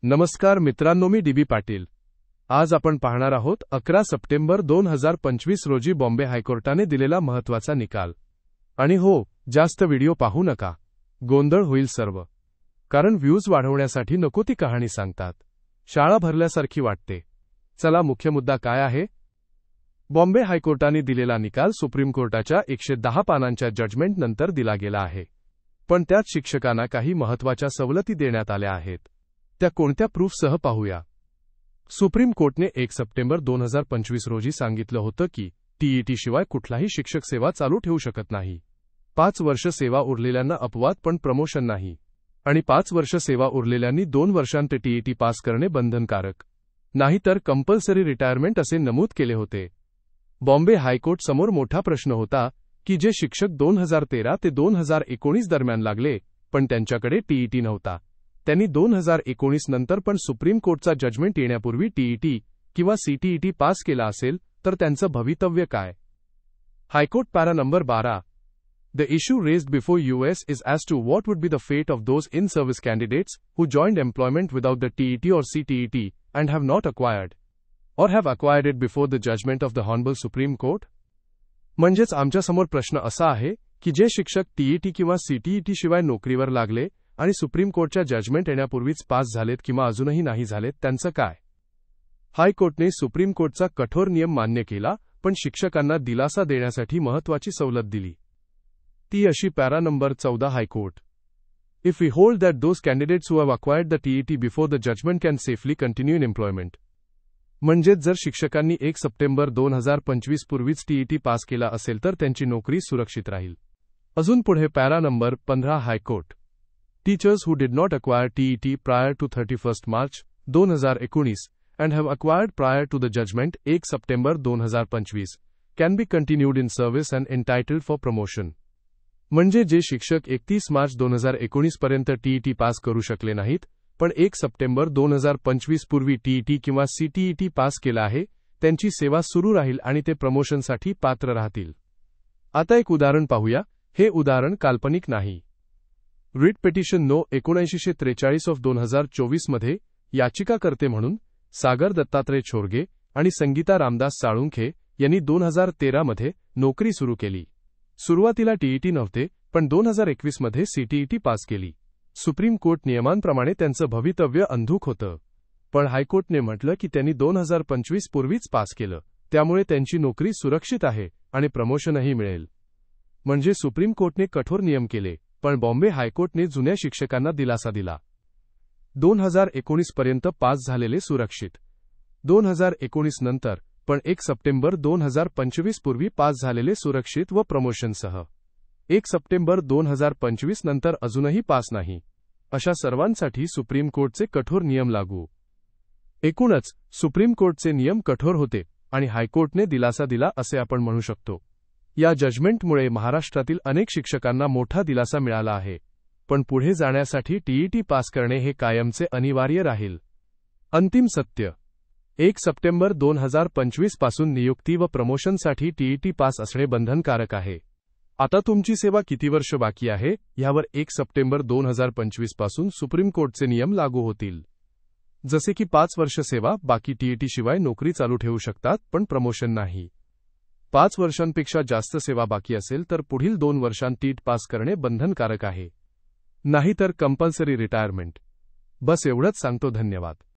नमस्कार मित्रांनो, मी डी.बी. पाटील. आज आपण पाहणार आहोत 11 सप्टेंबर 2025 रोजी बॉम्बे हायकोर्टाने दिलेला महत्त्वाचा निकाल. आणि हो, जास्त व्हिडिओ पाहू नका, गोंधळ होईल सर्व. कारण व्ह्यूज वाढवण्यासाठी नको ती कहाणी सांगतात. शाळा भरल्यासारखी वाटते. चला, मुख्य मुद्दा काय आहे? बॉम्बे हायकोर्टाने दिलेला निकाल सुप्रीम कोर्टाच्या 110 पानांच्या जजमेंट नंतर दिला गेला आहे. पण त्यात शिक्षकांना काही महत्त्वाच्या सवलती देण्यात आल्या आहेत. त्या कोणत्या प्रूफसह पाहूया. सुप्रीम कोर्टने 1 सप्टेंबर 2025 रोजी सांगितलं होतं की टीईटी शिवाय कुठलाही शिक्षक सेवा चालू ठेवू शकत नाही. 5 वर्ष सेवा उरलेल्यांना अपवाद पण प्रमोशन नाही. आणि 5 वर्ष सेवा उरलेल्यांनी 2 वर्षांत टीईटी पास करणे बंधनकारक. नाहीतर कंपल्सरी रिटायरमेंट असे नमूद केले होते. बॉम्बे हायकोर्ट समोर मोठा प्रश्न होता की जे शिक्षक 2013 ते 2019 दरम्यान लागले पण त्यांच्याकडे टीईटी नव्हता, त्यांनी 2019 नंतर पण सुप्रीम कोर्टचा जजमेंट येण्यापूर्वी टीईटी किंवा सीटीईटी पास केला असेल तर त्यांचं भवितव्य काय? High court para number 12. The issue raised before US is as to what would be the fate of those in-service candidates who joined employment without the TET or CTET and have not acquired or have acquired it before the judgment of the Honorable Supreme Court. म्हणजेच आमच्यासमोर प्रश्न असा आहे की जे शिक्षक TET किंवा CTET शिवाय नोकरीवर लागले आणि सुप्रीम कोर्टच्या जजमेंट येण्यापूर्वीच पास झालेत किंवा अजूनही नाही झालेत त्यांचं काय? हायकोर्टने सुप्रीम कोर्टचा कठोर नियम मान्य केला पण शिक्षकांना दिलासा देण्यासाठी महत्त्वाची सवलत दिली. ती अशी para number 14 high court. If we hold that those candidates who have acquired the TET before the judgment can safely continue in employment. म्हणजेच जर शिक्षकांनी 1 सप्टेंबर 2025 पूर्वीच टीईटी पास केला असेल तर त्यांची नोकरी सुरक्षित राहील. अजून पुढे para number 15 high court. Teachers who did not acquire TET prior to 31 March 2019 and have acquired prior to the judgment 1 September 2025 can be continued in service and entitled for promotion. म्हणजे जे शिक्षक 31 मार्च 2019 पर्यंत टीईटी पास करू शकले नाहीत पण 1 September 2025 पूर्वी TET किंवा सीटीईटी पास केला आहे त्यांची सेवा सुरू राहील आणि ते प्रमोशनसाठी पात्र राहतील. आता एक उदाहरण पाहूया. हे उदाहरण काल्पनिक नाही. रिट पिटिशन नो 1943 ऑफ 2024 मध्ये याचिकाकर्ते म्हणून सागर दत्तात्रय छोरगे आणि संगीता रामदास साळुंखे यांनी 2013 मध्ये नोकरी सुरू केली. सुरुवातीला टीईटी नव्हते पण 2021 मध्ये सीटीईटी पास केली. सुप्रीम कोर्ट नियमांप्रमाणे त्यांचं भवितव्य अंधुक होतं. पण हायकोर्टने म्हटलं की त्यांनी 2025 पूर्वीच पास केलं, त्यामुळे त्यांची नोकरी सुरक्षित आहे आणि प्रमोशनही मिळेल. म्हणजे सुप्रीम कोर्टने कठोर नियम केले पण बॉम्बे हायकोर्टने जुन्या शिक्षकांना दिलासा दिला. 2019 पर्यंत पास झालेले सुरक्षित. 2019 नंतर पण 1 सप्टेंबर 2025 पूर्वी पास झालेले सुरक्षित व प्रमोशनसह. 1 सप्टेंबर 2025 नंतर अजूनही पास नाही अशा सर्वांसाठी सुप्रीम कोर्टचे कठोर नियम लागू. एकूणच सुप्रीम कोर्टचे नियम कठोर होते आणि हायकोर्टने दिलासा दिला असे आपण म्हणू शकतो. या जजमेंटमुळे महाराष्ट्रातील अनेक शिक्षकांना मोठा दिलासा मिळाला आहे. पण पुढे जाण्यासाठी टीईटी पास करणे हे कायमचे अनिवार्य राहील. अंतिम सत्य. 1 सप्टेंबर 2025 पासून नियुक्ती व प्रमोशनसाठी टीईटी पास असणे बंधनकारक आहे. आता तुमची सेवा किती वर्ष बाकी आहे यावर 1 सप्टेंबर 2025 पासून सुप्रीम कोर्टचे नियम लागू होतील. जसे की 5 वर्ष सेवा बाकी टीईटी शिवाय नोकरी चालू ठेवू शकतात पण प्रमोशन नाही. 5 वर्षांपेक्षा जास्त सेवा बाकी असेल तर पुढील 2 वर्षांत टीईटी पास करणे बंधनकारक आहे. नाहीतर कंपल्सरी रिटायरमेंट. बस एवढंच सांगतो. धन्यवाद.